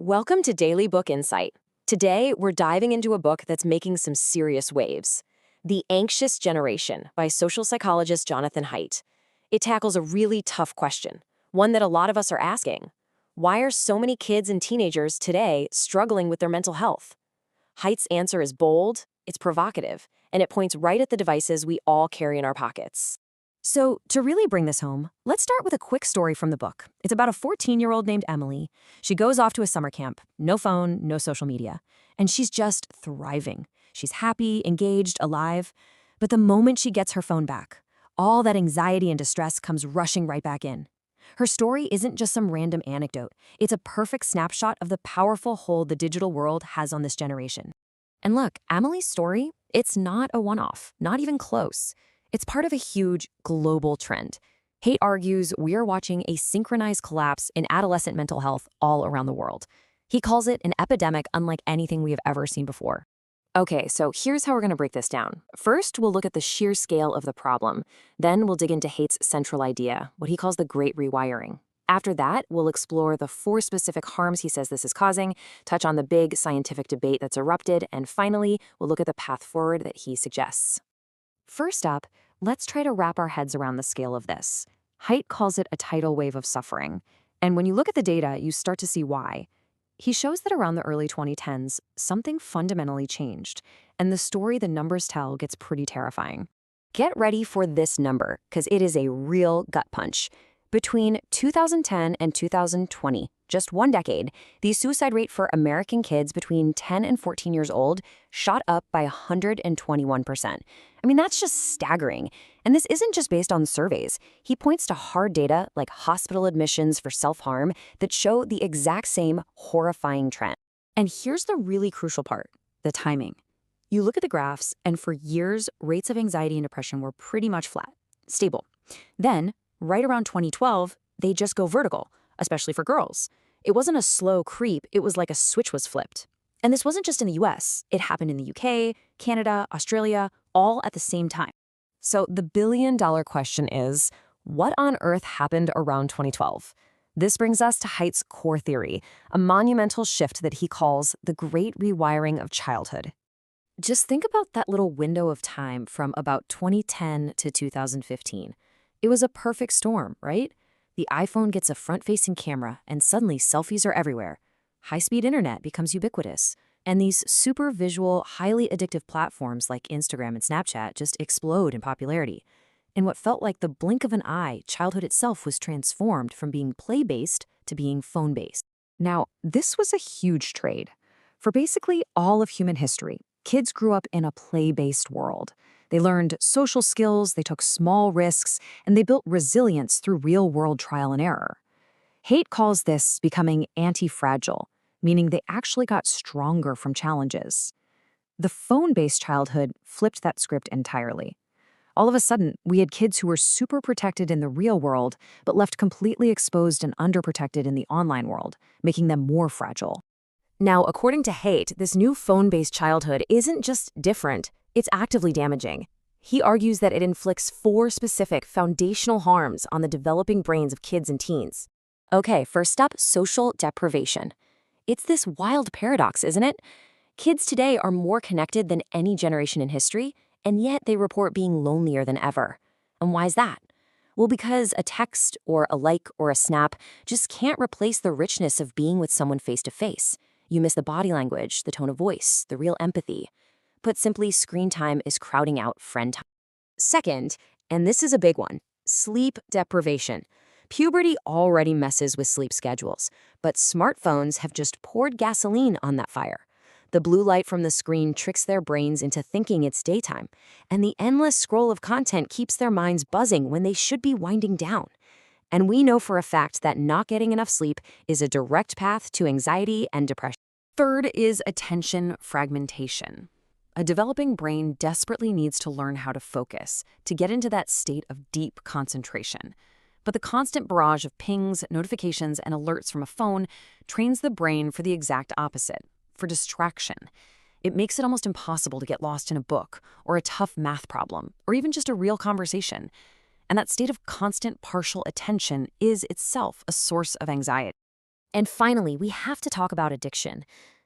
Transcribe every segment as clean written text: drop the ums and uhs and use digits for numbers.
Welcome to Daily Book Insight. Today, we're diving into a book that's making some serious waves. The Anxious Generation by social psychologist Jonathan Haidt. It tackles a really tough question, one that a lot of us are asking. Why are so many kids and teenagers today struggling with their mental health? Haidt's answer is bold, it's provocative, and it points right at the devices we all carry in our pockets. So, to really bring this home, let's start with a quick story from the book. It's about a 14-year-old named Emily. She goes off to a summer camp, no phone, no social media, and she's just thriving. She's happy, engaged, alive. But the moment she gets her phone back, all that anxiety and distress comes rushing right back in. Her story isn't just some random anecdote. It's a perfect snapshot of the powerful hold the digital world has on this generation. And look, Emily's story, it's not a one-off, not even close. It's part of a huge global trend. Haidt argues we're watching a synchronized collapse in adolescent mental health all around the world. He calls it an epidemic unlike anything we have ever seen before. Okay, so here's how we're going to break this down. First, we'll look at the sheer scale of the problem. Then we'll dig into Haidt's central idea, what he calls the Great Rewiring. After that, we'll explore the 4 specific harms he says this is causing, touch on the big scientific debate that's erupted, and finally, we'll look at the path forward that he suggests. First up, let's try to wrap our heads around the scale of this. Haidt calls it a tidal wave of suffering. And when you look at the data, you start to see why. He shows that around the early 2010s, something fundamentally changed. And the story the numbers tell gets pretty terrifying. Get ready for this number, because it is a real gut punch. Between 2010 and 2020, just one decade, the suicide rate for American kids between 10 and 14 years old shot up by 121%. I mean, that's just staggering. And this isn't just based on surveys. He points to hard data like hospital admissions for self-harm that show the exact same horrifying trend. And here's the really crucial part, the timing. You look at the graphs, and for years, rates of anxiety and depression were pretty much flat, stable. Then, right around 2012, they just go vertical, especially for girls. It wasn't a slow creep, it was like a switch was flipped. And this wasn't just in the US, it happened in the UK, Canada, Australia, all at the same time. So the billion-dollar question is, what on earth happened around 2012? This brings us to Haidt's core theory, a monumental shift that he calls the Great Rewiring of Childhood. Just think about that little window of time from about 2010 to 2015. It was a perfect storm, right? The iPhone gets a front-facing camera, and suddenly selfies are everywhere. High-speed internet becomes ubiquitous. And these super visual, highly addictive platforms like Instagram and Snapchat just explode in popularity. In what felt like the blink of an eye, childhood itself was transformed from being play-based to being phone-based. Now, this was a huge trade. For basically all of human history, kids grew up in a play-based world. They learned social skills, they took small risks, and they built resilience through real-world trial and error. Haidt calls this becoming anti-fragile, meaning they actually got stronger from challenges. The phone-based childhood flipped that script entirely. All of a sudden, we had kids who were super protected in the real world, but left completely exposed and underprotected in the online world, making them more fragile. Now, according to Haidt, this new phone-based childhood isn't just different, it's actively damaging. He argues that it inflicts 4 specific foundational harms on the developing brains of kids and teens. Okay, first up, social deprivation. It's this wild paradox, isn't it? Kids today are more connected than any generation in history, and yet they report being lonelier than ever. And why is that? Well, because a text or a like or a snap just can't replace the richness of being with someone face to face. You miss the body language, the tone of voice, the real empathy. Put simply, screen time is crowding out friend time. Second, and this is a big one, sleep deprivation. Puberty already messes with sleep schedules, but smartphones have just poured gasoline on that fire. The blue light from the screen tricks their brains into thinking it's daytime, and the endless scroll of content keeps their minds buzzing when they should be winding down. And we know for a fact that not getting enough sleep is a direct path to anxiety and depression. Third is attention fragmentation. A developing brain desperately needs to learn how to focus, to get into that state of deep concentration. But the constant barrage of pings, notifications, and alerts from a phone trains the brain for the exact opposite, for distraction. It makes it almost impossible to get lost in a book, or a tough math problem, or even just a real conversation. And that state of constant partial attention is itself a source of anxiety. And finally, we have to talk about addiction.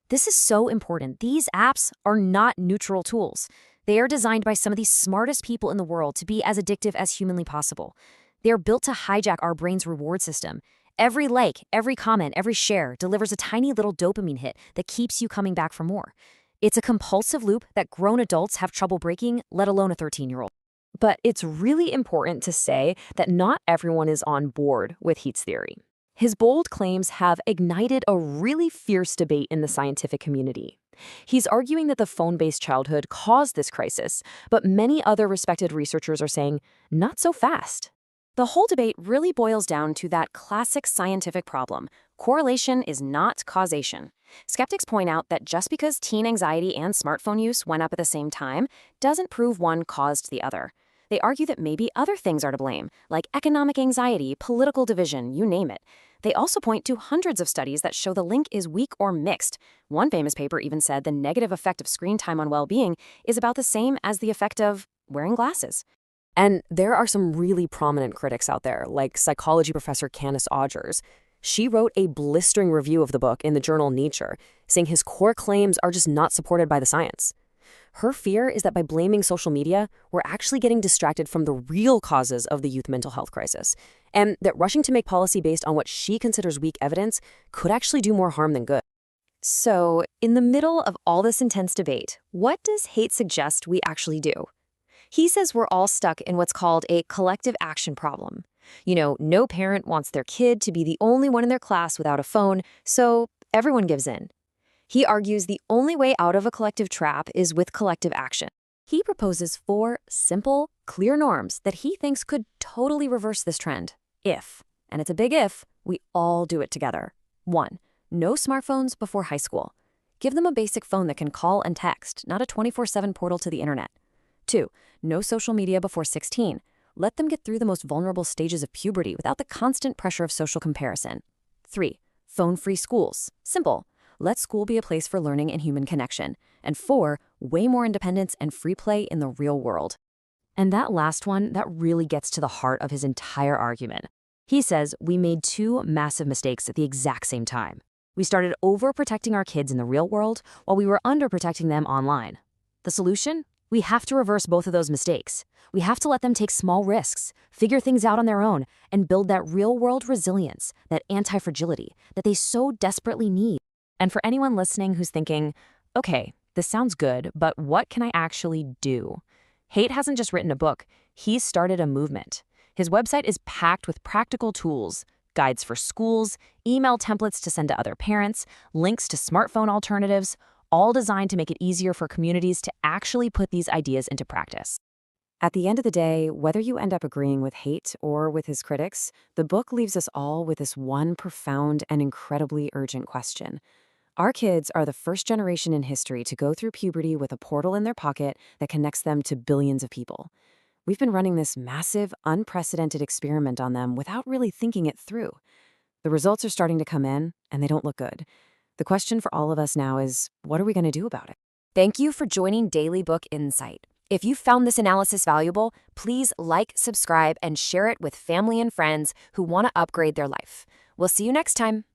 This is so important. These apps are not neutral tools. They are designed by some of the smartest people in the world to be as addictive as humanly possible. They are built to hijack our brain's reward system. Every like, every comment, every share delivers a tiny little dopamine hit that keeps you coming back for more. It's a compulsive loop that grown adults have trouble breaking, let alone a 13-year-old. But it's really important to say that not everyone is on board with Haidt's theory. His bold claims have ignited a really fierce debate in the scientific community. He's arguing that the phone-based childhood caused this crisis, but many other respected researchers are saying, not so fast. The whole debate really boils down to that classic scientific problem. Correlation is not causation. Skeptics point out that just because teen anxiety and smartphone use went up at the same time doesn't prove one caused the other. They argue that maybe other things are to blame, like economic anxiety, political division, you name it. They also point to hundreds of studies that show the link is weak or mixed. One famous paper even said the negative effect of screen time on well-being is about the same as the effect of wearing glasses. And there are some really prominent critics out there, like psychology professor Candace Odgers. She wrote a blistering review of the book in the journal Nature, saying his core claims are just not supported by the science. Her fear is that by blaming social media, we're actually getting distracted from the real causes of the youth mental health crisis, and that rushing to make policy based on what she considers weak evidence could actually do more harm than good. So, in the middle of all this intense debate, what does Haidt suggest we actually do? He says we're all stuck in what's called a collective action problem. No parent wants their kid to be the only one in their class without a phone, so everyone gives in. He argues the only way out of a collective trap is with collective action. He proposes 4 simple, clear norms that he thinks could totally reverse this trend. If, and it's a big if, we all do it together. 1. No smartphones before high school. Give them a basic phone that can call and text, not a 24/7 portal to the internet. 2. No social media before 16. Let them get through the most vulnerable stages of puberty without the constant pressure of social comparison. 3. Phone-free schools. Simple. Let school be a place for learning and human connection. And 4, way more independence and free play in the real world. And that last one, that really gets to the heart of his entire argument. He says we made 2 massive mistakes at the exact same time. We started overprotecting our kids in the real world while we were underprotecting them online. The solution? We have to reverse both of those mistakes. We have to let them take small risks, figure things out on their own, and build that real-world resilience, that anti-fragility that they so desperately need. And for anyone listening who's thinking, okay, this sounds good, but what can I actually do? Haidt hasn't just written a book, he's started a movement. His website is packed with practical tools, guides for schools, email templates to send to other parents, links to smartphone alternatives, all designed to make it easier for communities to actually put these ideas into practice. At the end of the day, whether you end up agreeing with Haidt or with his critics, the book leaves us all with this one profound and incredibly urgent question. Our kids are the first generation in history to go through puberty with a portal in their pocket that connects them to billions of people. We've been running this massive, unprecedented experiment on them without really thinking it through. The results are starting to come in, and they don't look good. The question for all of us now is, what are we going to do about it? Thank you for joining Daily Book Insight. If you found this analysis valuable, please like, subscribe, and share it with family and friends who want to upgrade their life. We'll see you next time.